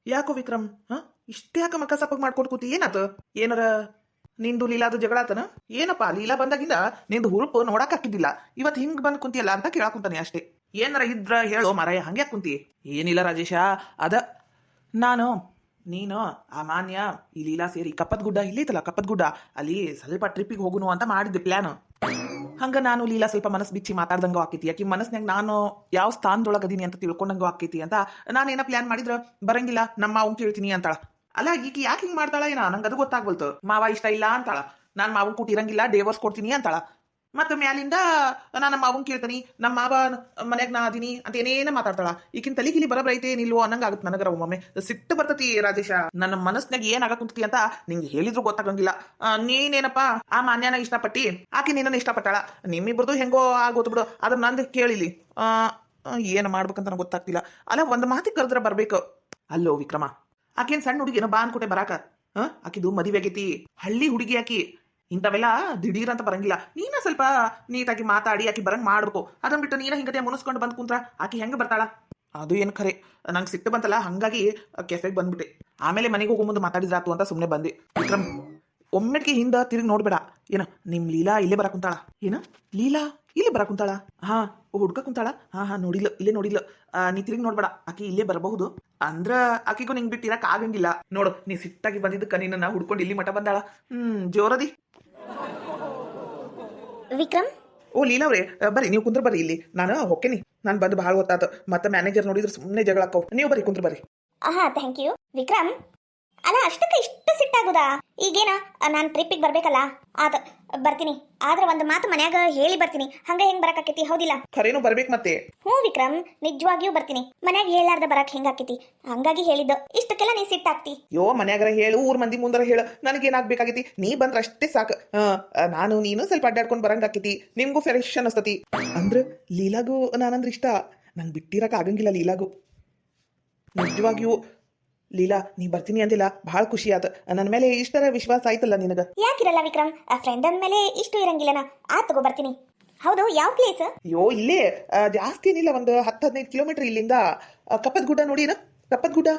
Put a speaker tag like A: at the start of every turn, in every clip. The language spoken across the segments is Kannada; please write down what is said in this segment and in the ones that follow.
A: ಯಾಕೋ ವಿಕ್ರಮ್ ಇಷ್ಟೇ ಯಾಕ ಮಕ್ಕ ಸಪ್ಪಗ್ ಮಾಡ್ಕೊಟ್ ಕೂತಿ ಏನಾತ ಏನಾರ ನಿಂದು ಲೀಲಾದು ಜಗಳ ಆತನ ಏನಪ್ಪ ಲೀಲಾ ಬಂದಾಗಿಂದ ನಿಂದು ಹುರುಪು ನೋಡಕ್ ಹಾಕಿದ್ದಿಲ್ಲ ಇವತ್ ಹಿಂಗ್ ಬಂದ್ ಕುಂತಿಯಲ್ಲ ಅಂತ ಕೇಳಾಕ್ ಕುಂತಾನೆ ಅಷ್ಟೇ ಏನಾರ ಇದ್ರ ಹೇಳೋ ಮರಾಯ ಹಂಗ್ಯಾಕ್ ಕುಂತಿ ಏನಿಲ್ಲ ರಾಜೇಶ ಅದ ನಾನು ನೀನು ಆ ಮಾನ್ಯ ಈ ಲೀಲಾ ಸೇರಿ ಕಪ್ಪತ್ ಗುಡ್ಡ ಇಲ್ಲೈತಲ್ಲ ಕಪ್ಪತ್ ಗುಡ್ಡ ಅಲ್ಲಿ ಸ್ವಲ್ಪ ಟ್ರಿಪ್ಪಿಗೆ ಹೋಗುನು ಅಂತ ಮಾಡಿದ್ದೆ ಪ್ಲಾನ್ ಹಂಗ ನಾನು ಲೀಲಾ ಸ್ವಲ್ಪ ಮನಸ್ಸು ಬಿಚ್ಚಿ ಮಾತಾಡ್ದಂಗ ಆಕೈತಿ ಯಾಕೆ ಮನಸ್ನಾಗ ನಾನು ಯಾವ ಸ್ಥಾನದೊಳಗದೀನಿ ಅಂತ ತಿಳ್ಕೊಂಡಂಗ ಆಕೈತಿ ಅಂತ ನಾನೇನ ಪ್ಲಾನ್ ಮಾಡಿದ್ರ ಬರಂಗಿಲ್ಲ ನಮ್ಮ ಮಾವನ್ ಕೇಳ್ತೀನಿ ಅಂತಾಳ ಅಲ್ಲ ಈಗ ಯಾಕೆ ಹಿಂಗ್ ಮಾಡ್ತಾಳ ಏನ ನಂಗೆ ಅದು ಗೊತ್ತಾಗ್ಬಲ್ತು ಮಾವ ಇಷ್ಟ ಇಲ್ಲ ಅಂತಾಳ ನಾನ್ ಮಾವನ್ ಕೂಟಿರಂಗಿಲ್ಲ ಡೇವರ್ಸ್ ಕೊಡ್ತೀನಿ ಅಂತಾಳ ಮತ್ತೆ ಮ್ಯಾಲಿಂದ ನಾನು ಮಾವನ್ ಕೇಳ್ತೀನಿ ನಮ್ಮ ಮಾವ ಮನ್ಯಾಗ ನಾ ಅದೀನಿ ಅಂತ ಏನೇನ ಮಾತಾಡ್ತಾಳ ಈಗಿನ ತಲೆಗಿಲಿ ಬರಬರೈತೆ ಏನಿಲ್ವೋ ಅನ್ನಂಗ ಆಗುತ್ತೆ ನನಗರ ಒಮ್ಮೆ ಸಿಟ್ಟು ಬರ್ತತಿ ರಾಜೇಶ ನನ್ನ ಮನಸ್ನಾಗ ಏನ್ ಆಗಕುಂತತಿ ಅಂತ ನಿಂಗೆ ಹೇಳಿದ್ರು ಗೊತ್ತಾಗಂಗಿಲ್ಲ ನೀನೇನಪ್ಪ ಆ ಮಾನ್ಯನ ಇಷ್ಟಪಟ್ಟಿ ಆಕೆ ನಿನ್ನ ಇಷ್ಟಪಟ್ಟಾಳ ನಿಮ್ಮಿಬ್ರದು ಹೆಂಗೋ ಆಗೋತು ಬಿಡು ಅದ್ರ ನಂದು ಕೇಳಿಲಿ ಏನ್ ಮಾಡ್ಬೇಕಂತ ನನಗೆ ಗೊತ್ತಾಗ್ತಿಲ್ಲ ಅಲ್ಲ ಒಂದ್ ಮಾತಿಗೆ ಕರೆದ್ರ ಬರ್ಬೇಕು ಅಲ್ಲೋ ವಿಕ್ರಮ ಆಕೇನ್ ಸಣ್ಣ ಹುಡುಗಿ ಬಾ ಅನ್ಕೊಟ್ಟೆ ಬರಾಕ ಆಕಿದು ಮದುವೆ ಆಗೈತಿ ಹಳ್ಳಿ ಹುಡುಗಿ ಆಕಿ ಇಂಥವೆಲ್ಲ ದಿಢೀರ್ ಅಂತ ಬರಂಗಿಲ್ಲ ನೀನ ಸ್ವಲ್ಪ ನೀಟಾಗಿ ಮಾತಾಡಿ ಆಕಿ ಬರಂಗ್ ಮಾಡ್ಬೇಕು ಅದನ್ ಬಿಟ್ಟು ನೀನ ಹಿಂಗತೆ ಮುನಿಸ್ಕೊಂಡು ಬಂದ್ ಕುಂತ್ರ ಆಕಿ ಹೆಂಗ ಬರ್ತಾಳ ಅದು ಏನ್ ಖರೆ ನಂಗೆ ಸಿಟ್ಟು ಬಂತಲ್ಲ ಹಂಗಾಗಿ ಕೆಫೆಗೆ ಬಂದ್ಬಿಟ್ಟೆ ಆಮೇಲೆ ಮನೆಗೆ ಹೋಗೋ ಮುಂದೆ ಮಾತಾಡಿದ್ರಾತು ಅಂತ ಸುಮ್ಮನೆ ಬಂದೆ ವಿಕ್ರಮ್ ಒಮ್ಮೆಟ್ಗೆ ಹಿಂದ ತಿರುಗಿ ನೋಡ್ಬೇಡ ಏನ ನಿಮ್ ಲೀಲಾ ಇಲ್ಲೇ ಬರ ಕುಂತಾಳ ಏನ ಲೀಲಾ ಇಲ್ಲೇ ಬರ ಕುಂತಾಳ ಹುಡ್ಕ ಕುಂತಾಳ ನೋಡಿಲ್ಲ ಇಲ್ಲೇ ನೋಡಿಲ್ಲ ನೀ ತಿರುಗಿ ನೋಡ್ಬೇಡ ಆಕಿ ಇಲ್ಲೇ ಬರಬಹುದು ಅಂದ್ರ ಆಕಿಗೂ ನಿಂಗ್ ಬಿಟ್ಟಿರಕ್ ಆಗಂಗಿಲ್ಲ ನೋಡು ನೀ ಸಿಟ್ಟಾಗಿ ಬಂದಿದ್ದಕ್ಕ ನಿನ್ನ ಹುಡ್ಕೊಂಡು ಇಲ್ಲಿ ಮಠ ಬಂದಾಳ ಜೋರದಿ
B: ವಿಕ್ರಮ್
A: ಓ ಲೀಲಾ ಅವ್ರೆ ಬರ್ರಿ ನೀವು ಕುಂದ್ರ ಬರ್ರಿ ಇಲ್ಲಿ ನಾನು ಹೊಕ್ಕೇನಿ ನಾನು ಬಂದು ಭಾಳ ಹೊತ್ತಾತ ಮತ್ತೆ ಮ್ಯಾನೇಜರ್ ನೋಡಿದ್ರೆ ಸುಮ್ಮನೆ ಜಗಳಾಕವ್ ನೀವು ಬರ್ರಿ ಕುಂದ್ರ ಬರ್ರಿ
B: ಥ್ಯಾಂಕ್ ಯು ವಿಕ್ರಮ್ ಅಲ್ಲ ಅಷ್ಟಕ್ಕೆ ಇಷ್ಟು ಸಿಟ್ಟಾಗುದಾ ಈಗೇನ ನಾನು ಟ್ರಿಪ್ಪಿಗೆ ಬರ್ಬೇಕಲ್ಲ ಆತ ಬರ್ತೀನಿ ಆದ್ರೆ ಒಂದು ಮಾತು ಮನ್ಯಾಗ ಹೇಳಿ ಬರ್ತೀನಿ ಹಂಗ ಹೆಂಗ್ ಬರಕಾಕೈತಿ ಹೌದಿಲ್ಲ
A: ಖರೇನು ಬರ್ಬೇಕು ಮತ್ತೆ
B: ಹ್ಞೂ ವಿಕ್ರಮ್ ನಿಜವಾಗಿಯೂ ಬರ್ತೀನಿ ಮನ್ಯಾಗ ಹೇಳಾರ್ದ ಬರಕ್ ಹೆಂಗಾಕೈತಿ ಹಂಗಾಗಿ ಹೇಳಿದ್ದು ಇಷ್ಟಕ್ಕೆಲ್ಲ ನೀ ಸಿಟ್ಟಾಗ್ತಿ
A: ಯೋ ಮನ್ಯಾಗರ ಹೇಳು ಊರ್ ಮಂದಿ ಮುಂದರ ಹೇಳು ನನಗೇನಾಗ್ಬೇಕಾಗೈತಿ ನೀ ಬಂದ್ರ ಅಷ್ಟೇ ಸಾಕು ನಾನು ನೀನು ಸ್ವಲ್ಪ ಅಡ್ಡಾಡ್ಕೊಂಡು ಬರಂಗಾಕೈತಿ ನಿಮ್ಗೂ ಫ್ರೆಶ್ ಅನಸ್ತತಿ ಅಂದ್ರ ಲೀಲಾಗೂ ನಾನಂದ್ರ ಇಷ್ಟ ನಂಗೆ ಬಿಟ್ಟಿರಕ್ ಆಗಂಗಿಲ್ಲ ಲೀಲಾಗೂ ನಿಜವಾಗಿಯೂ ಲೀಲಾ ನೀ ಬರ್ತೀನಿ ಅಂದಿಲ್ಲ ಭಾಳ ಖುಷಿ ಆತ ನನ್ನ ಮೇಲೆ ಇಷ್ಟರ ವಿಶ್ವಾಸ ಆಯ್ತಲ್ಲ ನಿನಗ
B: ಯಾಕಿರಲ್ಲ ವಿಕ್ರಮ್ ಆ ಫ್ರೆಂಡ್ ಅಂದ್ಮೇಲೆ ಇಷ್ಟು ಇರಂಗಿಲ್ಲನ ತಗೋ ಬರ್ತೀನಿ ಹೌದು ಯಾವ ಪ್ಲೇಸ್
A: ಅಯ್ಯೋ ಇಲ್ಲೇ ಜಾಸ್ತಿ ಏನಿಲ್ಲ ಒಂದು 10-15 ಕಿಲೋಮೀಟರ್ ಇಲ್ಲಿಂದ ಕಪ್ಪತ್ ಗುಡ್ಡ ನೋಡಿನ ಕಪ್ಪತ್ ಗುಡ್ಡ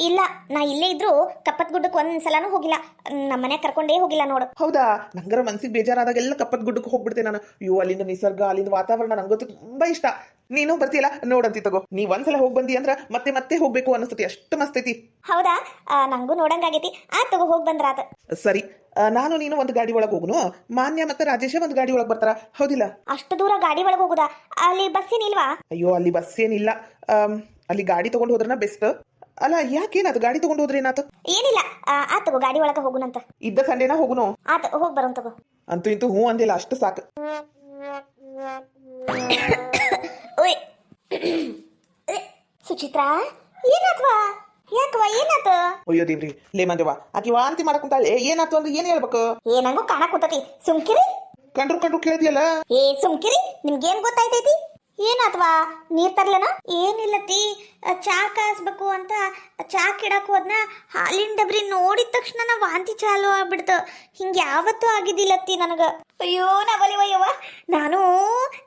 B: ಇಲ್ಲ ನಾ ಇಲ್ಲೇ ಇದ್ರು ಕಪ್ಪತ್ ಗುಡ್ಡಕ್ಕೆ ಒಂದ್ಸಲನೂ ಹೋಗಿಲ್ಲ ನಮ್ಮ ಮನೆ ಕರ್ಕೊಂಡೇ ಹೋಗಿಲ್ಲ ನೋಡು
A: ಹೌದಾ ನಂಗರ ಮನ್ಸಿಗೆ ಬೇಜಾರಾದಾಗೆಲ್ಲ ಕಪ್ಪತ್ ಗುಡ್ಡಕ್ಕೆ ಹೋಗ್ಬಿಡ್ತೆ ನಾನು ಅಯ್ಯೋ ಅಲ್ಲಿಂದ ನಿಸರ್ಗ ಅಲ್ಲಿಂದ ವಾತಾವರಣ ನಂಗಂತೂ ತುಂಬಾ ಇಷ್ಟ ನೀನು ಬರ್ತೀಯಲ್ಲ ನೋಡಂತಿ ತಗೋ ನೀ ಒಂದ್ಸಲ ಹೋಗಿ ಬಂದಿ ಅಂದ್ರ ಮತ್ತೆ ಮತ್ತೆ ಹೋಗ್ಬೇಕು ಅನಿಸ್ತತಿ ಅಷ್ಟು ಮಸ್ತ್ ಐತಿ
B: ಹೌದಾ ನಂಗೂ ನೋಡಂಗಾಗೈತಿ ತಗೋ ಹೋಗಿ ಬಂದ್ರಾತ
A: ಸರಿ ನಾನು ನೀನು ಒಂದು ಗಾಡಿ ಒಳಗೆ ಹೋಗುನು ಮಾನ್ಯ ಮತ್ತೆ ರಾಜೇಶ ಒಂದು ಗಾಡಿ ಒಳಗೆ ಬರ್ತಾರ ಹೌದಿಲ್ಲ
B: ಅಷ್ಟು ದೂರ ಗಾಡಿ ಒಳಗೆ ಹೋಗುದಾ ಅಲ್ಲಿ ಬಸ್ ಏನಿಲ್ವಾ
A: ಅಯ್ಯೋ ಅಲ್ಲಿ ಬಸ್ ಏನಿಲ್ಲ ಅಲ್ಲಿ ಗಾಡಿ ತಗೊಂಡು ಹೋದ್ರನ ಬೆಸ್ಟ್ ಅಲ್ಲ ಯಾಕೇನಾತು ಗಾಡಿ ತಗೊಂಡು ಹೋದ್ರೆ ಏನಾತು
B: ಏನಿಲ್ಲ ತಗೋ ಗಾಡಿ ಒಳಗೆ ಹೋಗುನಂತ
A: ಇದ್ದ ಸಂಡೇನ ಹೋಗುನು
B: ಹೋಗಿ ಬರೋನ್ ತಗೋ
A: ಅಂತೂ ಇಂತೂ ಹ್ಞೂ ಅಂದಿಲ್ಲ ಅಷ್ಟು ಸಾಕು
B: ಓಯ್ ಸುಚಿತ್ರಾ ಏನಾತ್ವಾ ಯಾಕವಾ ಏನಾತ
A: ಅಯ್ಯೋ ದೇವ್ರಿ ಲೇ ಮಂಜವ್ವ ಆಕಿ ವಾಂತಿ ಮಾಡಕುಂತಾಳೆ ಏನಾತು ಅಂದ್ರೆ ಏನ್ ಹೇಳ್ಬೇಕು
B: ನಂಗೂ ಕಾಣಕ್ ಕುಂತತಿ ಸುಮ್ಕಿರಿ
A: ಕಂಡ್ರು ಕೇಳಿದ್ಯಲ್ಲ
B: ಸುಮ್ಕಿರಿ ನಿಮ್ಗೇನ್ ಗೊತ್ತಾಯ್ತೈತಿ ಏನಾತ್ವಾ ನೀರ್ ತರ್ಲನ ಏನಿಲ್ಲತಿ ಚಾ ಕಾಸ್ಬೇಕು ಅಂತ ಚಾ ಕಿಡಕ್ ಹೋದ್ನ ಹಾಲಿನ ಡಬ್ರಿ ನೋಡಿದ ತಕ್ಷಣ ವಾಂತಿ ಚಾಲು ಆಗ್ಬಿಡ್ತು ಹಿಂಗ ಯಾವತ್ತೂ ಆಗಿದ್ದಿಲ್ಲತ್ತಿ ನನಗ ಅಯ್ಯೋ ನವಲಿವಯ್ಯವ್ವ ನಾನು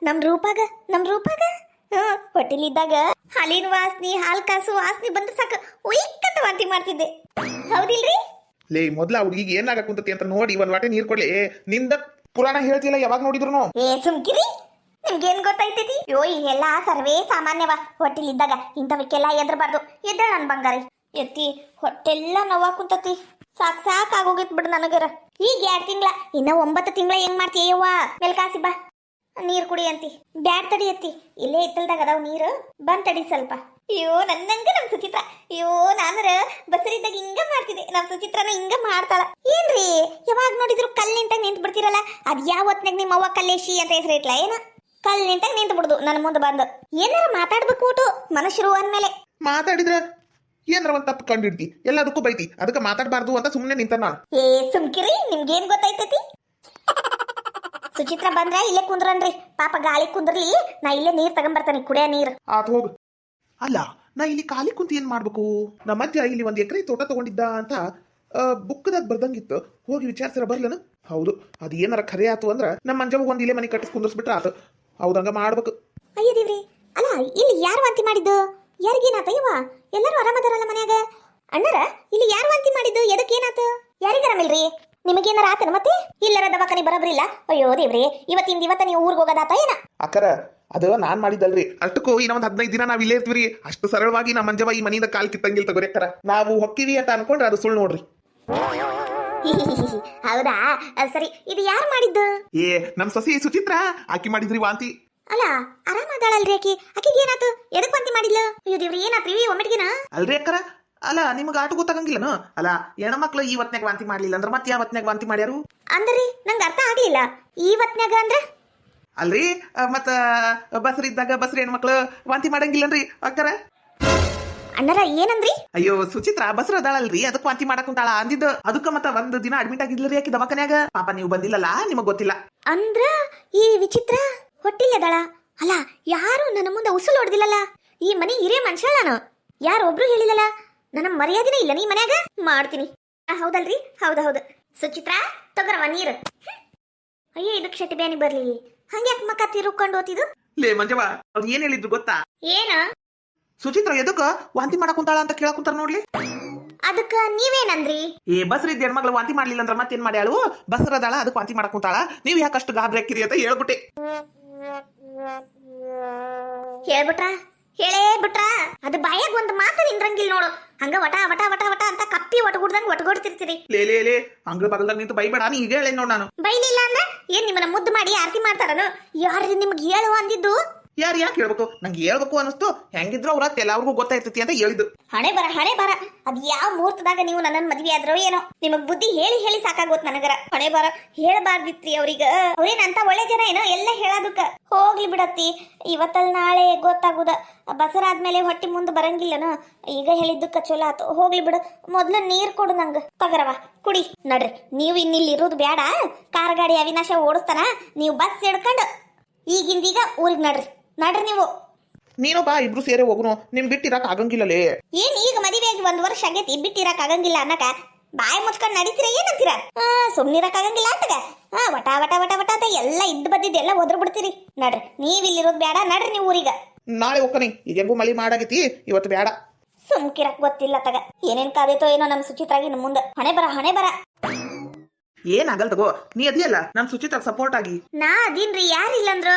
B: ನಮ್ ರೂಪಾಗ ಹೊಟ್ಟಿಲಿದ್ದಾಗ ಹಾಲಿನ ವಾಸನಿ ಹಾಲ್ ಕಾಸು ವಾಸನಿ ಬಂದ್ರೆ ಸಾಕು ಉಯ್ಕಂತ ವಾಂತಿ ಮಾಡ್ತಿದ್ದೆ ಹೌದಿಲ್ರಿ
A: ಲೇ ಮೊದ್ಲ ಹುಡುಗಿಗೆ ಏನಾಗ ಕುಂತತಿ ಅಂತ ನೋಡಿ ಒಂದ್ ವಾಟೆ ನೀರ್ ಕೊಡ್ಲಿ ನಿಂದ ಪುರಾಣ ಹೇಳ್ತಿಲ್ಲ ಯಾವಾಗ ನೋಡಿದ್ರು
B: ಸುಮ್ಕಿರಿ ನಿಮ್ಗೇನ್ ಗೊತ್ತೈತೈತಿ ಎಲ್ಲ ಸರ್ವೇ ಸಾಮಾನ್ಯವ ಹೊಟ್ಟಿಲಿದ್ದಾಗ ಇಂಥವಕ್ಕೆಲ್ಲ ಎದ್ರಬಾರ್ದು ಎದ್ರ ನನ್ ಬಂಗಾರಿ ಎತ್ತಿ ಹೊಟ್ಟೆಲ್ಲ ನೋವಾ ಕುಂತತಿ ಸಾಕ್ ಆಗೋಗಿತ್ ಬಿಡು ನನಗರ ಈಗ 2 ತಿಂಗಳ ಇನ್ನ 9 ತಿಂಗಳ ಹೆಂಗ್ ಮಾಡ್ತೀಯವ್ವ ಮೇಲ್ಕಾಸಿ ಬಾ ನೀರ್ ಕುಡಿ ಅಂತಿ ಬ್ಯಾಡ್ ತಡಿ ಎತ್ತಿ ಇಲ್ಲೇ ಇತ್ತಲ್ದಾಗ ಅದಾವ್ ನೀರು ಬಂದ್ ತಡಿ ಸ್ವಲ್ಪ ನನ್ನಂಗ ನಮ್ ಸುಚಿತ್ರ ನಾನರ ಬಸರಿದ್ದಾಗ ಹಿಂಗ ಮಾಡ್ತಿದ್ದೆ ನಮ್ ಸುಚಿತ್ರನ ಹಿಂಗ ಮಾಡ್ತಾಳ ಏನ್ರಿ ಯಾವಾಗ ನೋಡಿದ್ರು ಕಲ್ ನಿಂತಾಗ ನಿಂತ್ ಬಿಡ್ತಿರಲ್ಲ ಅದ್ ಯಾವ ಹೊತ್ನಾಗ ನಿಮ್ಮ ಅವ್ವ ಕಲ್ಲೇಶಿ ಅಂತ ಹೆಸರು ಇಟ್ಲ ಏನ ಕಲ್ ನಿಂತಾಗ ನಿಂತು ಬಿಡುದು ನನ್ನ ಮುಂದೆ ಬಂದು ಏನಾರ ಮಾತಾಡ್ಬೇಕು ಊಟು ಮನುಷ್ಯರು ಅಂದ್ಮೇಲೆ
A: ಮಾತಾಡಿದ್ರ ಏನಾರ ಒಂದ್ ತಪ್ಪು ಕಂಡಿಡ್ತಿ ಎಲ್ಲದಕ್ಕೂ ಬೈತಿ ಅದಕ್ಕೆ ಮಾತಾಡಬಾರ್ದು ಅಂತ ಸುಮ್ಮನೆ ನಿಂತ ನಾನು
B: ಸುಮ್ಕಿರಿ ನಿಮ್ಗೇನ್ ಗೊತ್ತೈತೈತಿ ಸುಚಿತ್ರ ಬಂದ್ರ ಇಲ್ಲೇ ಕುಂದ್ರನ್ರಿ ಪಾಪ ಗಾಳಿ ಕುಂದ್ರಲಿ ನಾ ಇಲ್ಲೇ ನೀರ್ ತಗೊಂಬರ್ತಾನೆ ಕುಡಿಯ ನೀರ್
A: ಆತ್ ಹೋಗು ಅಲ್ಲ ನಾ ಇಲ್ಲಿ ಖಾಲಿ ಕುಂತ ಏನ್ ಮಾಡ್ಬೇಕು ನಮ್ಮ ಅಜ್ಜ ಇಲ್ಲಿ 1 ಎಕರೆ ತೋಟ ತಗೊಂಡಿದ್ದ ಅಂತ ಬುಕ್ದಾಗ ಬರ್ದಂಗಿತ್ತು ಹೋಗಿ ವಿಚಾರಿಸಿರ ಬರ್ಲನ ಹೌದು ಅದು ಏನಾರ ಖರೆ ಆತು ಅಂದ್ರ ನಮ್ಮ ಮಂಜವ್ಗ ಒಂದ್ ಇಲ್ಲೇ ಮನೆ ಕಟ್ಟಿಸ್ ಕುಂದರ್ಸ್ಬಿಟ್ರ ಆತು ಹೌದಂಗ ಮಾಡ್ಬೇಕು
B: ಅಯ್ಯ ದೇವ್ರಿ ಅಲ್ಲ ಇಲ್ಲಿ ಯಾರು ವಾಂತಿ ಮಾಡಿದ್ದು ಯಾರಿಗೇನಾತ ಇವ ಎಲ್ಲರೂ ಆರಾಮದಾರಲ್ಲ ಮನ್ಯಾಗ ಅಣ್ಣರ ಇಲ್ಲಿ ಯಾರು ವಾಂತಿ ಮಾಡಿದ್ದು ಎದಕ್ಕೆ ಏನಾತು ಯಾರಿಗಾರಮಿಲ್ರಿ ನಿಮಗೇನಾರ ಆತನ ಮತ್ತೆ ಇಲ್ಲರ ದವಾಖಾನೆ ಬರಬ್ರಿಲ್ಲ ಅಯ್ಯೋ ದೇವ್ರಿ ಇವತ್ತ ನೀವು ಊರಿಗೆ ಹೋಗೋದಾತ ಏನ
A: ಅಕ್ಕರ ಅದು ನಾನ್ ಮಾಡಿದ್ದಲ್ರಿ ಅಷ್ಟಕ್ಕೂ ಇನ್ನೊಂದ್ 15 ದಿನ ನಾವ್ ಇಲ್ಲೇ ಇರ್ತೀವ್ರಿ ಅಷ್ಟು ಸರಳವಾಗಿ ನಮ್ಮ ಮಂಜವ ಈ ಮನಿಯಿಂದ ಕಾಲ್ ಕಿತ್ತಂಗಿಲ್ ತಗೋರಿ ಅಕ್ಕರ ನಾವು ಹೊಕ್ಕಿವಿ ಅಂತ ಅನ್ಕೊಂಡ್ರೆ ಅದು ಸುಳ್ಳು ನೋಡ್ರಿ.
B: ಹೌದಾ ಸರಿ ಇದು ಯಾರು ಮಾಡಿದ್ದು
A: ಏ ನಮ್ ಸೊಸಿ ಸುಚಿತ್ರ ಆಕಿ ಮಾಡಿದ್ರಿ ವಾಂತಿ.
B: ಅಲ್ಲ ಆರಾಮದಾಳಲ್ರಿ ಆಕಿಗೆ ಏನಾತು ಎದಕ್ ವಾಂತಿ ಮಾಡಿದ್ಲು ಅಯ್ಯೋ ದೇವ್ರಿ ಏನಾತ್ರಿ ಒಮ್ಮೆಟ್ಗಿನ
A: ಅಲ್ರಿ ಅಕ್ಕರ ಅಲ್ಲ ನಿಮ್ಗೆ ಆಟ ಗೊತ್ತಾಗಂಗಿಲ್ಲನು ಅಲ್ಲ ಹೆಣ್ಮಕ್ಳು ಈ ಹೊತ್ನ್ಯಾಗ ವಾಂತಿ ಮಾಡ್ಲಿಲ್ಲ ಅಂದ್ರೆ ಮತ್ತೆ ಯಾವ ಹೊತ್ನ್ಯಾಗ ವಾಂತಿ ಮಾಡ್ಯಾರು
B: ಅಂದ್ರಿ ನಂಗೆ ಅರ್ಥ ಆಗ್ಲಿಲ್ಲ ಈ ಹೊತ್ನ್ಯಾಗ ಅಂದ್ರೆ
A: ಅಲ್ರಿ ಮತ್ತ ಬಸ್ರಿ ಇದ್ದಾಗ ಬಸ್ರಿ ಹೆಣ್ಮಕ್ಳು ವಾಂತಿ ಮಾಡಂಗಿಲ್ಲನ್ರಿ ಅಕ್ಕರ
B: ಅಣ್ಣರ ಏನಂದ್ರಿ
A: ಅಯ್ಯೋ ಸುಚಿತ್ರ ಬಸ್ರ ಅದಾಳಲ್ರಿ ಅದಕ್ಕೆ ವಾಂತಿ ಮಾಡಕ್ ಕುಂತಾಳ ಅಂದಿದ್ದು ಅದಕ್ಕ ಮತ್ತ ಒಂದ್ ದಿನ ಅಡ್ಮಿಟ್ ಆಗಿದ್ಲರಿ ಆಕಿ ದವಾಖಾನ್ಯಾಗ ಪಾಪ ನೀವು ಬಂದಿಲ್ಲಲ್ಲ ನಿಮಗ್ ಗೊತ್ತಿಲ್ಲ
B: ಅಂದ್ರ ಈ ವಿಚಿತ್ರ ಹೊಟ್ಟಿಲ್ಲದಳ ಅಲ್ಲ ಯಾರು ನನ್ನ ಮುಂದೆ ಉಸುಲು ಹೊಡೆದಿಲ್ಲಲ್ಲ ಈ ಮನೆ ಹಿರಿಯ ಮನುಷ್ಯ ನಾನು ಯಾರೊಬ್ರು ಹೇಳಿಲ್ಲಲ್ಲ ನನ್ನ ಮರ್ಯಾದಿನೇ ಇಲ್ಲ ನೀ ಮನ್ಯಾಗ ಮಾಡ್ತೀನಿ ಹೌದಲ್ರಿ ಹೌದು ಸುಚಿತ್ರ ತಗೋರವ ನೀರು ಅಯ್ಯೋ ಇದಕ್ಕೆ ಶೆಟ್ಟಿ ಬ್ಯಾನಿ ಬರ್ಲಿ ಹಂಗ್ಯಾಕ್ ಮಕ್ಕ ತಿರುಕೊಂಡು ಓತಿದು
A: ಲೇ ಮಂಜವ್ವ ಅವ್ರು ಏನ್ ಹೇಳಿದ್ರು ಗೊತ್ತಾ
B: ಏನ
A: ಸುಚಿತ್ರ ಎದಕ್ಕ ವಾಂತಿ ಮಾಡಕ್ ಕುಂತಾಳ ಅಂತ ಕೇಳಕ್ ಕುಂತಾರ ನೋಡ್ಲಿ
B: ಅದಕ್ಕ ನೀವೇನಂದ್ರಿ
A: ಏ ಬಸ್ರ ಇದ್ದ ಹೆಣ್ಮಕ್ಳು ವಾಂತಿ ಮಾಡ್ಲಿಲ್ಲ ಅಂದ್ರೆ ಮತ್ತೇನ್ ಮಾಡ್ಯಾಳು ಬಸ್ರ ಅದಾಳ ಅದಕ್ಕೆ ವಾಂತಿ ಮಾಡಕ್ ಕುಂತಾಳ ನೀವ್ ಯಾಕಷ್ಟು ಗಾಬರಿ ಹಾಕಿರಿ ಅಂತ ಹೇಳ್ಬಿಟ್ಟೆ
B: ಹೇಳ್ಬಿಟ್ರ ಹೇಳೇ ಬಿಟ್ರ ಅದು ಬಾಯಾಗ ಒಂದು ಮಾತು ನಿಂದ್ರಂಗಿಲ್ಲ ನೋಡು ಹಂಗ ವಟ ವಟ ವಟ ವಟ ಅಂತ ಕಪ್ಪಿ ಒಟಗುಡ್ದಂಗ ಒಟಗೋಡ್ತಿರ್ತೀರಿ
A: ಲೇ ಅಂಗಳ ಬಗಲ್ದಾಗ ನಿಂತು ಬೈಬೇಡ ನೀ ಈಗ ಹೇಳೇನ್ ನೋಡ್ ನಾನು
B: ಬೈಲಿಲ್ಲ ಅಂದ್ರೆ ಏನ್ ನಿಮ್ಮನ್ನ ಮುದ್ದು ಮಾಡಿ ಆರತಿ ಮಾಡ್ತಾರನು ಯಾರು ನಿಮ್ಗೆ ಹೇಳು ಅಂದಿದ್ದು
A: ಯಾರು ಯಾಕೆ ಹೇಳ್ಬೇಕು ನಂಗೆ ಹೇಳ್ಬೇಕು ಅನಿಸ್ತು ಹೆಂಗಿದ್ರು ಅವ್ರ ಎಲ್ಲಾರ್ಗೂ ಗೊತ್ತಾಯ್ತತಿ ಅಂತ ಹೇಳಿದ್ದು
B: ಹಣೆ ಬರ ಅದ್ ಯಾವ ಮುಹೂರ್ತದಾಗ ನೀವು ನನ್ನ ಮದ್ವೆ ಆದ್ರೋ ಏನೋ ನಿಮಗ್ ಬುದ್ಧಿ ಹೇಳಿ ಹೇಳಿ ಸಾಕಾಗೋತ್ ನನಗರ ಹಣೆ ಬರ ಹೇಳಬಾರ್ದಿತ್ರಿ ಅವ್ರೀಗ ಅವ್ರೇನಂತ ಒಳ್ಳೆ ಜನ ಏನೋ ಎಲ್ಲ ಹೇಳೋದಕ್ಕ ಹೋಗ್ಲಿ ಬಿಡತ್ತಿ ಇವತ್ತಲ್ ನಾಳೆ ಗೊತ್ತಾಗುದ ಬಸರಾದ್ಮೇಲೆ ಹೊಟ್ಟಿ ಮುಂದೆ ಬರಂಗಿಲ್ಲನು ಈಗ ಹೇಳಿದ್ದಕ್ಕ ಚಲೋ ಆತು ಹೋಗ್ಲಿ ಬಿಡು ಮೊದ್ಲು ನೀರ್ ಕೊಡು ನಂಗ ತಗರವ ಕುಡಿ ನಡ್ರಿ ನೀವು ಇನ್ನಿಲ್ಲಿ ಇರೋದು ಬೇಡ ಕಾರ್ ಗಾಡಿ ಅವಿನಾಶ ಓಡಿಸ್ತಾನ ನೀವು ಬಸ್ ಹಿಡ್ಕೊಂಡು ಈಗಿಂದೀಗ ಊರಿಗೆ ನಡ್ರಿ ನೀವು
A: ನೀನು ಬಾ ಇಬ್ರು ಸೇರೆ ಹೋಗುನು ನಿಮ್ ಬಿಟ್ಟಿರಕ್ ಆಗಂಗಿಲ್ಲಲೇ
B: ಏನ್ ಈಗ ಮದುವೆಯಾಗಿ 1 ವರ್ಷ ಆಗೈತಿ ಬಿಟ್ಟಿರಕ್ ಆಗಂಗಿಲ್ಲ ಅನ್ನಕ ಬಾಯಿ ಮುಚ್ಕೊಂಡ್ ನಡೀತೀರ ಏನಂತೀರ ಸುಮ್ನಿರಕ್ ಆಗಂಗಿಲ್ಲ ಅಂತಗ ವಟ ವಟ ವಟ ವಟ ಅಂತ ಎಲ್ಲ ಇದ್ದು ಬದ್ದಿದ್ದೆಲ್ಲ ಒದ್ರ ಬಿಡ್ತೀರಿ ನಡ್ರಿ ನೀವ್ ಇಲ್ಲಿರೋದು ಬೇಡ ನಡ್ರಿ ನೀವು ಊರಿಗೆ
A: ನಾಳೆ ಹೋಗ್ಕನಿ ಈಗ ಹೆಂಗು ಮಳಿ ಮಾಡಾಗೈತಿ ಇವತ್ತು ಬೇಡ
B: ಸುಮ್ಕಿರಕ್ ಗೊತ್ತಿಲ್ಲ ತಗ ಏನೇನ್ ಕಾದೈತೋ ಏನೋ ನಮ್ ಸುಚಿತ್ರಾಗಿ ನಮ್ ಮುಂದೆ ಹಣೆ ಬರ
A: ಏನಾಗಲ್ ತಗೋ ನೀ ಅದಿಯಲ್ಲ ನಮ್ ಸುಚಿತ್ರ ಸಪೋರ್ಟ್ ಆಗಿ
B: ನಾ ಅದೀನ್ರಿ ಯಾರಿಲ್ಲಂದ್ರು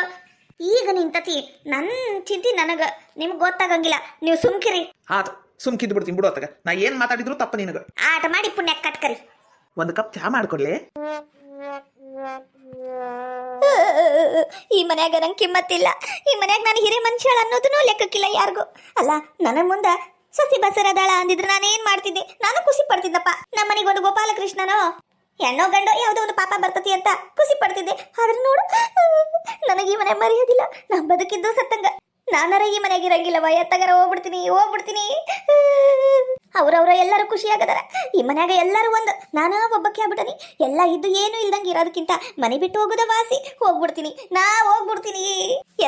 B: ಈಗ ನಿಂತತಿ ನನ್ ಚಿಂತಿ ನನಗ ನಿಮ್ಗ್ ಗೊತ್ತಾಗಂಗಿಲ್ಲ ನೀವು ಸುಮ್ಕಿರಿ
A: ಆತ ಸುಮ್ಕಿದ್ ಬಿಡ್ತೀನಿ ಬಿಡು ಅತ್ತಗ ನಾ ಏನ್ ಮಾತಾಡಿದ್ರು ತಪ್ಪ ನಿನಗ
B: ಆಟ ಮಾಡಿ ಪುಣ್ಯ ಕಟ್ಕರಿ
A: ಒಂದ್ ಕಪ್ ಚಾ ಮಾಡ್ಕೊಡ್ಲೆ
B: ಈ ಮನ್ಯಾಗ ನಂಗೆ ಕಿಮ್ಮತ್ತಿಲ್ಲ ಈ ಮನ್ಯಾಗ ನಾನು ಹಿರೇ ಮನುಷ್ಯ ಅನ್ನೋದನ್ನೂ ಲೆಕ್ಕಕ್ಕಿಲ್ಲ ಯಾರಿಗೂ ಅಲ್ಲ ನನ್ನ ಮುಂದ ಸಸಿ ಬಸರದಾಳ ಅಂದಿದ್ರೆ ನಾನೇನ್ ಮಾಡ್ತಿದ್ದೆ ನಾನು ಖುಷಿ ಪಡ್ತಿದ್ದಪ್ಪ ನಮ್ಮ ಮನೆಗೆ ಒಂದು ಗೋಪಾಲಕೃಷ್ಣನೋ ಹೆಣ್ಣೋ ಗಂಡೋ ಯಾವುದೋ ಒಂದು ಪಾಪ ಬರ್ತತಿ ಅಂತ ಖುಷಿ ಪಡ್ತಿದ್ದೆ ಆದ್ರೆ ನೋಡು ನನಗೆ ಈ ಮನೆ ಮರೆಯೋದಿಲ್ಲ ನಾ ಬದುಕಿದ್ದು ಸತ್ತಂಗ ನಾನರ ಈ ಮನೆಗೆ ಇರಂಗಿಲ್ಲವ ಎತ್ತಗರ ಹೋಗ್ಬಿಡ್ತೀನಿ ಅವ್ರವ್ರ ಎಲ್ಲರೂ ಖುಷಿ ಆಗದಾರ ಈ ಮನ್ಯಾಗ ಎಲ್ಲರೂ ಒಂದು ನಾನು ಒಬ್ಬಕ್ಕೆ ಆಗ್ಬಿಟ್ಟನಿ ಎಲ್ಲ ಇದ್ದು ಏನು ಇಲ್ದಂಗೆ ಇರೋದಕ್ಕಿಂತ ಮನೆ ಬಿಟ್ಟು ಹೋಗೋದ ವಾಸಿ ಹೋಗ್ಬಿಡ್ತೀನಿ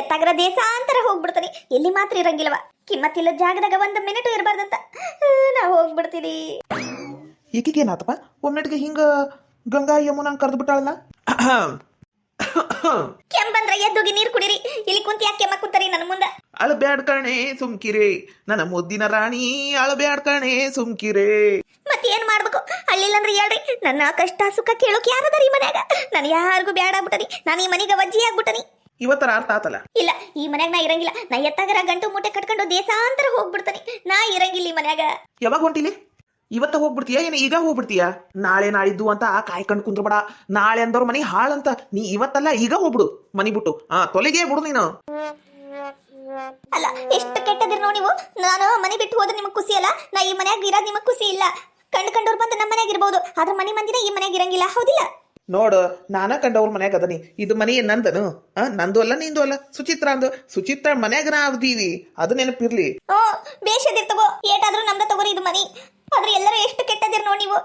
B: ಎತ್ತಗರ ದೇಶಾಂತರ ಹೋಗ್ಬಿಡ್ತೀನಿ ಎಲ್ಲಿ ಮಾತ್ರ ಇರಂಗಿಲ್ಲವ ಕಿಮ್ಮತ್ತಿಲ್ಲ ಜಾಗದಾಗ 1 ಮಿನಿಟ್ ಇರಬಾರ್ದಂತ ನಾ ಹೋಗ್ಬಿಡ್ತೀನಿ
A: ಈಕಿಗೇನಾತಪ್ಪ ಒಮ್ಮೆಟ್ಗೆ ಹಿಂಗ ಗಂಗಾ ಯಮುನಾ ಕರೆದು ಬಿಟ್ಟಾಳಲ್ಲ
B: ಕೆಂಬಂದ್ರ ಎದ್ದೋಗಿ ನೀರು ಕುಡಿರಿ ಇಲ್ಲಿ ಕುಂತಿ ಯಾಕೆ ಕೆಮ್ಮ ಕುಂತಾರಿ ನನ್ನ ಮುಂದ
A: ಅಳಬ್ಯಾಡ್ ಕಣೆ ಸುಮ್ಕಿರೆ ನನ್ನ ಮುದ್ದಿನ ರಾಣಿ ಅಳಬ್ಯಾಡ್ ಕಣೆ ಸುಮ್ಕಿರೆ
B: ಮತ್ತೆ ಏನ್ ಮಾಡ್ಬೇಕು ಅಲ್ಲಿಲ್ಲಂದ್ರೆ ಹೇಳ್ರಿ ನನ್ನ ಕಷ್ಟ ಸುಖ ಕೇಳೋಕೆ ಯಾರದಾರ ಈ ಮನ್ಯಾಗ ನಾನು ಯಾರಿಗೂ ಬ್ಯಾಡ ಆಗ್ಬಿಟ್ಟನಿ ನಾನು ಈ ಮನೆಗೆ ವಜ್ಜಿ ಆಗ್ಬಿಟ್ಟನಿ
A: ಇವತ್ತರ ಅರ್ಥ ಆತಲ್ಲ
B: ಇಲ್ಲ ಈ ಮನ್ಯಾಗ ನಾ ಇರಂಗಿಲ್ಲ ನಾ ಎತ್ತಾಗರ ಗಂಟು ಮೂಟೆ ಕಟ್ಕೊಂಡು ದೇಶಾಂತರ ಹೋಗ್ಬಿಡ್ತಾನೆ ನಾ ಇರಂಗಿಲ್ಲ ಈ ಮನ್ಯಾಗ
A: ಯಾವಾಗ ಹೊಂಟಿಲಿ ಇವತ್ತ ಹೋಗ್ಬಿಡ್ತೀಯ ಏನು ಈಗ ಹೋಗ್ಬಿಡ್ತೀಯ ನಾಳೆ ನಾಳಿದ್ದು ಅಂತ ಕಾಯ್ಕೊಂಡು ಕುಂದ್ರಬೇಡ ನಾಳೆ ಅಂದವ್ರ ಮನೆ ಹಾಳಂತ ನೀ ಇವತ್ತಲ್ಲ ಈಗ ಹೋಗ್ಬಿಡು ಮನಿ ಬಿಟ್ಟು ತೊಲೆಗೆ ಬಿಡು ನೀನು
B: ಅಲ್ಲ ಎಷ್ಟು ಕೆಟ್ಟದಿರ್ ನೋಡಿ ನೀವು ನಾನು ಮನೆ ಬಿಟ್ಟು ಹೋದ್ರೆ ನಿಮಗ್ ಖುಷಿ ಅಲ್ಲ ನಾ ಈ ಮನ್ಯಾಗ ಇರೋದ್ ನಿಮಗ್ ಖುಷಿ ಇಲ್ಲ ಕಂಡ್ರು ಬಂದು ನಮ್ಮ ಮನ್ಯಾಗ ಇರ್ಬೋದು ಆದ್ರೆ ಮನೆ ಮಂದಿನ ಈ ಮನ್ಯಾಗ ಇರಂಗಿಲ್ಲ ಹೌದಿಲ್ಲ
A: ನೋಡು ನಾನ ಕಂಡವ್ರ ಮನ್ಯಾಗ ಅದನಿ ಇದು ಮನೆ ನಂದನು ನಂದು ಅಲ್ಲ ನಿಂದು ಅಲ್ಲ ಸುಚಿತ್ರ ಮನ್ಯಾಗ ನಾ ಅವದೀವಿ ಅದು ನೆನಪಿರ್ಲಿ
B: ಬೇಷದಿರ್ ತಗೋ ಏಟಾದ್ರೂ ನಮ್ದ ತಗೋರಿ ಇದು ಮನಿ ಆದ್ರೆ ಎಲ್ಲರೂ ಎಷ್ಟು ಕೆಟ್ಟದಿರ್ ನೋಡಿ ನೀವು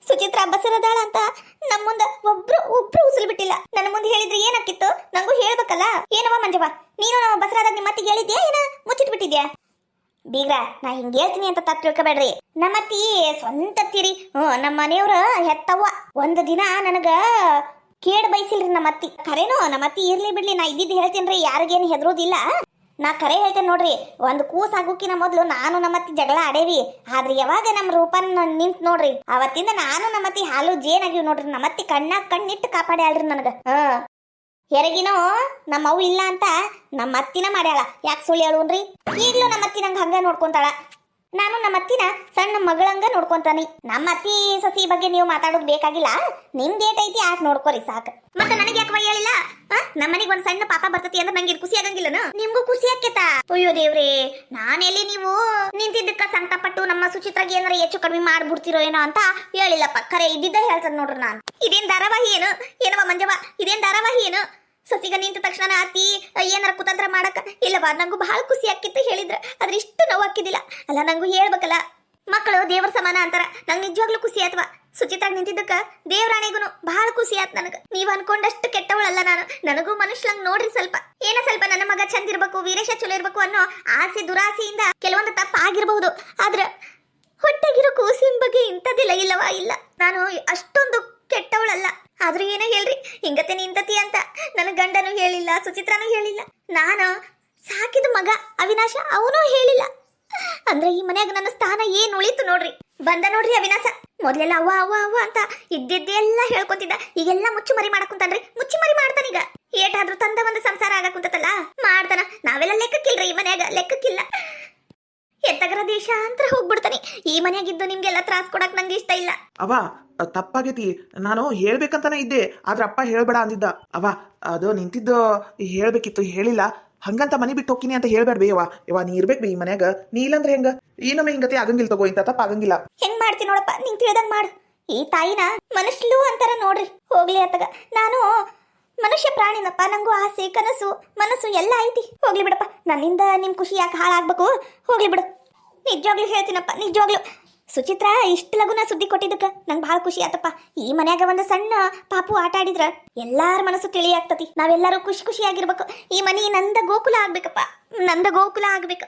B: ಸುಚಿತ್ರ ಬಸರದಾಳ ಅಂತ ನಮ್ಮ ಮುಂದ ಒಬ್ರು ಉಸುಲ್ ಬಿಟ್ಟಿಲ್ಲ ನನ್ನ ಮುಂದೆ ಹೇಳಿದ್ರೆ ಏನಾಕಿತ್ತು ನಂಗೂ ಹೇಳ್ಬೇಕಲ್ಲ ಏನವ ಮಂಜವ್ವ ನೀನು ಬಸರಾದಾಗ ನಿಮ್ಮ ಅತ್ತಿಗೆ ಹೇಳಿದ್ಯಾ ಏನ ಮುಚ್ಚಿಟ್ ಬಿಟ್ಟಿದ್ಯಾ ಬೀಗ್ರ ನಾ ಹಿಂಗ ಹೇಳ್ತೀನಿ ಅಂತ ತಪ್ಪು ತಿಳ್ಕೊಬೇಡ್ರಿ ನಮ್ಮತ್ತಿ ಸ್ವಂತ ಅತ್ತಿರಿ ನಮ್ಮ ಮನೆಯವ್ರ ಹೆತ್ತವ್ವ ಒಂದು ದಿನ ನನಗ ಕೇಡ್ ಬೈಸಿಲ್ರಿ ನಮ್ಮ ಅತ್ತಿ ಖರೇನು ನಮ್ಮ ಅತ್ತಿ ಇರ್ಲಿ ಬಿಡ್ಲಿ ನಾ ಇದ್ದಿದ್ದು ಹೇಳ್ತೀನ್ರಿ ಯಾರಿಗೇನು ಹೆದರೋದಿಲ್ಲ ನಾ ಕರೆ ಹೇಳ್ತೇನೆ ನೋಡ್ರಿ, ಒಂದು ಕೂಸ್ ಆಗೋಕಿನ ಮೊದ್ಲು ನಾನು ನಮ್ಮತ್ತಿ ಜಗಳ ಆಡೇವಿ. ಆದ್ರೆ ಯಾವಾಗ ನಮ್ಮ ರೂಪನ ನಿಂತ್ ನೋಡ್ರಿ, ಅವತ್ತಿಂದ ನಾನು ನಮ್ಮತ್ತಿ ಹಾಲು ಜೇನಾಗಿವ್ ನೋಡ್ರಿ. ನಮ್ಮತ್ತಿ ಕಣ್ಣಾಗ ಕಣ್ಣಿಟ್ಟು ಕಾಪಾಡಿ ಅಲ್ರಿ ನನಗ. ಹೆರಗಿನೋ ನಮ್ಮ ಅವು ಇಲ್ಲ ಅಂತ ನಮ್ಮ ಅತ್ತಿನ ಮಾಡ್ಯಾಳ. ಯಾಕೆ ಸುಳ್ಳು ಹೇಳುವನ್ರಿ? ಈಗ್ಲೂ ನಮ್ಮ ಅತ್ತಿ ನಂಗೆ ಹಂಗ ನೋಡ್ಕೊಂತಾಳ. ನಾನು ನಮ್ಮ ಅತ್ತಿನ ಸಣ್ಣ ಮಗಳಂಗ ನೋಡ್ಕೊಂತಾನಿ. ನಮ್ಮ ಅತ್ತಿ ಸಸಿ ಬಗ್ಗೆ ನೀವು ಮಾತಾಡೋದು ಬೇಕಾಗಿಲ್ಲ. ನಿಮ್ದು ಏಟೈತಿ ಆಟ ನೋಡ್ಕೋರಿ ಸಾಕು. ಮತ್ತೆ ನನಗೆ ಯಾಕೆ ಹೇಳಿಲ್ಲ? ನಮ್ಮ ಮನೆಗೆ ಒಂದ್ ಸಣ್ಣ ಪಾಪ ಬರ್ತತಿ ಅಂದ್ರೆ ನಂಗೆ ಖುಷಿ ಆಗಂಗಿಲ್ಲನ? ನಿಮ್ಗೂ ಖುಷಿ ಆಕೇತಾ? ಅಯ್ಯೋ ದೇವ್ರಿ, ನಾನೆಲ್ಲಿ ನೀವು ನಿಂತಿದ್ದಕ್ಕ ಸಂಕಟ ಪಟ್ಟು ನಮ್ಮ ಸುಚಿತ್ರಾಗಿ ಏನಾರ ಹೆಚ್ಚು ಕಡಿಮೆ ಮಾಡ್ಬಿಡ್ತಿರೋ ಏನೋ ಅಂತ ಹೇಳಿಲ್ಲಪ್ಪ. ಖರೆ ಇದ್ದಿದ್ದ ಹೇಳ್ತದ ನೋಡ್ರಿ ನಾನು. ಇದೇನ್ ಧಾರಾವಾಹಿ ಏನು ಏನವ ಮಂಜವ? ಇದೇನ್ ಧಾರಾವಾಹಿ ಏನು? ಸಸಿಗ ನಿಂತ ತಕ್ಷಣ ಅತಿ ಏನಾರ ಕುತಂತ್ರ ಮಾಡಕ ಇಲ್ಲವಾ? ನಂಗೂ ಬಹಳ ಖುಷಿ ಆಕಿತ್ತು ಹೇಳಿದ್ರ, ಆದ್ರೆ ಇಷ್ಟು ನೋವಾಕಿದ್ದಿಲ್ಲ ಅಲ್ಲ. ನಂಗೂ ಹೇಳ್ಬೇಕಲ್ಲ, ಮಕ್ಕಳು ದೇವ್ರ ಸಮಾನ ಅಂತಾರ. ನಂಗೆ ನಿಜವಾಗ್ಲೂ ಖುಷಿ ಆತ್ವಾ. ಸುಚಿತಾಗ ನಿಂತಿದ್ದಕ್ಕ ದೇವ್ರಾಣೆಗೂ ಬಹಳ ಖುಷಿ ಆತ್ ನನಗ. ನೀವ್ ಅನ್ಕೊಂಡಷ್ಟು ಕೆಟ್ಟವಳಲ್ಲ ನಾನು. ನನಗೂ ಮನುಷ್ಯಂಗ್ ನೋಡ್ರಿ ಸ್ವಲ್ಪ ನನ್ನ ಮಗ ಚಂದ ಇರ್ಬೇಕು, ವೀರೇಶ ಚಲೋ ಇರ್ಬೇಕು ಅನ್ನೋ ಆಸೆ ದುರಾಸೆಯಿಂದ ಕೆಲವೊಂದು ತಪ್ಪ ಆಗಿರಬಹುದು. ಆದ್ರ ಹೊಟ್ಟೆಗಿರೋ ಕೂಸಿನ ಬಗ್ಗೆ ಇಂಥದ್ದಿಲ್ಲ ಇಲ್ಲವಾ? ಇಲ್ಲ, ನಾನು ಅಷ್ಟೊಂದು ಕೆಟ್ಟವಳಲ್ಲ. ಆದ್ರೂ ಏನೋ ಹೇಳ್ರಿ, ಹಿಂಗತೆ ನಿಂತತಿ ಅಂತ ನನ್ನ ಗಂಡನೂ ಹೇಳಿಲ್ಲ, ಸುಚಿತ್ರಾನೂ ಹೇಳಿಲ್ಲ. ನಾನು ಸಾಕಿದ ಮಗ ಅವಿನಾಶ ಅವನೂ ಹೇಳಿಲ್ಲ. ಅಂದ್ರೆ ಈ ಮನ್ಯಾಗ ನನ್ನ ಸ್ಥಾನ ಏನ್ ಉಳಿತು ನೋಡ್ರಿ. ಬಂದ ನೋಡ್ರಿ ಅವಿನಾಶ. ಮೊದ್ಲೆಲ್ಲ ಅವ್ವ ಅವ್ವ ಅವ್ವ ಅಂತ ಇದ್ದೆಲ್ಲ ಹೇಳ್ಕೊತಿದ್ದ. ಈಗೆಲ್ಲ ಮುಚ್ಚು ಮರಿ ಮಾಡಕುಂತಾನ್ರಿ. ಮುಚ್ಚಿ ಮರಿ ಮಾಡ್ತಾನೀಗ. ಏಟಾದ್ರೂ ತಂದ ಒಂದು ಸಂಸಾರ ಆಗಕುಂತಲ್ಲ ಮಾಡ್ತಾನ. ನಾವೆಲ್ಲ ಲೆಕ್ಕಕ್ಕಿಲ್ರಿ ಈ ಮನ್ಯಾಗ, ಲೆಕ್ಕಕ್ಕಿಲ್ಲ. ಎತ್ತಗರ ದೇಶ ಅಂತ ಹೋಗ್ಬಿಡ್ತಾನೆ. ಈ ಮನ್ಯಾಗಿದ್ದು ನಿಮ್ಗೆಲ್ಲ ತ್ರಾಸ್ ಕೊಡಕ್ ನಂಗೆ ಇಷ್ಟ ಇಲ್ಲ.
A: ಅವ ತಪ್ಪಾಗೈತಿ. ನಾನು ಹೇಳ್ಬೇಕಂತಾನೆ ಇದ್ದೆ, ಆದ್ರೆ ಅಪ್ಪ ಹೇಳ್ಬೇಡ ಅಂದಿದ್ದ. ಅವ ಅದು ನಿಂತಿದ್ದು ಹೇಳ್ಬೇಕಿತ್ತು, ಹೇಳಿಲ್ಲ. ಹಂಗಂತ ಮನಿ ಬಿಟ್ಟು ಹೋಗ್ತೀನಿ ಅಂತ ಹೇಳ್ಬೇಡ್ಬೇ. ಯವ್ವ ನೀ ಇರ್ಬೇಕು ಬಿ ಈ ಮನ್ಯಾಗ. ನೀ ಇಲ್ಲಂದ್ರೆ ಹೆಂಗ? ಈ ನಮ್ಮ ಹಿಂಗತಿ ಆಗಂಗಿಲ್ಲ ತಗೋ. ಇಂತ ತಪ್ಪ ಆಗಂಗಿಲ್ಲ.
B: ಹೆಂಗ್ ಮಾಡ್ತೀನಿ ನೋಡಪ್ಪ, ನಿಂಗ್ ತಿಳಿದಂಗ್ ಮಾಡು. ಈ ತಾಯಿನ ಮನುಷ್ಯಲು ಅಂತಾರ ನೋಡ್ರಿ. ಹೋಗ್ಲಿ ಅತ್ತಗ, ನಾನು ಮನುಷ್ಯ ಪ್ರಾಣಿನಪ್ಪ. ನಂಗೂ ಆಸೆ ಕನಸು ಮನಸ್ಸು ಎಲ್ಲ ಐತಿ. ಹೋಗ್ಲಿ ಬಿಡಪ್ಪ, ನನ್ನಿಂದ ನಿಮ್ ಖುಷಿ ಯಾಕೆ ಹಾಳಾಗ್ಬೇಕು? ಹೋಗ್ಲಿ ಬಿಡು. ನಿಜವಾಗ್ಲೂ ಹೇಳ್ತೀನಪ್ಪ, ನಿಜವಾಗ್ಲೂ. ಸುಚಿತ್ರಾ ಇಷ್ಟು ಲಗುನ ಸುದ್ದಿ ಕೊಟ್ಟಿದ್ದಕ್ಕ ನಂಗೆ ಬಹಳ ಖುಷಿ ಆತಪ್ಪ. ಈ ಮನ್ಯಾಗ ಒಂದು ಸಣ್ಣ ಪಾಪು ಆಟ ಆಡಿದ್ರ ಎಲ್ಲಾರ ಮನಸ್ಸು ತಿಳಿ ಆಗ್ತತಿ. ನಾವೆಲ್ಲರೂ ಖುಷಿ ಖುಷಿಯಾಗಿರ್ಬೇಕು. ಈ ಮನಿ ನಂದ ಗೋಕುಲ ಆಗ್ಬೇಕಪ್ಪ, ನಂದ ಗೋಕುಲ ಆಗ್ಬೇಕು.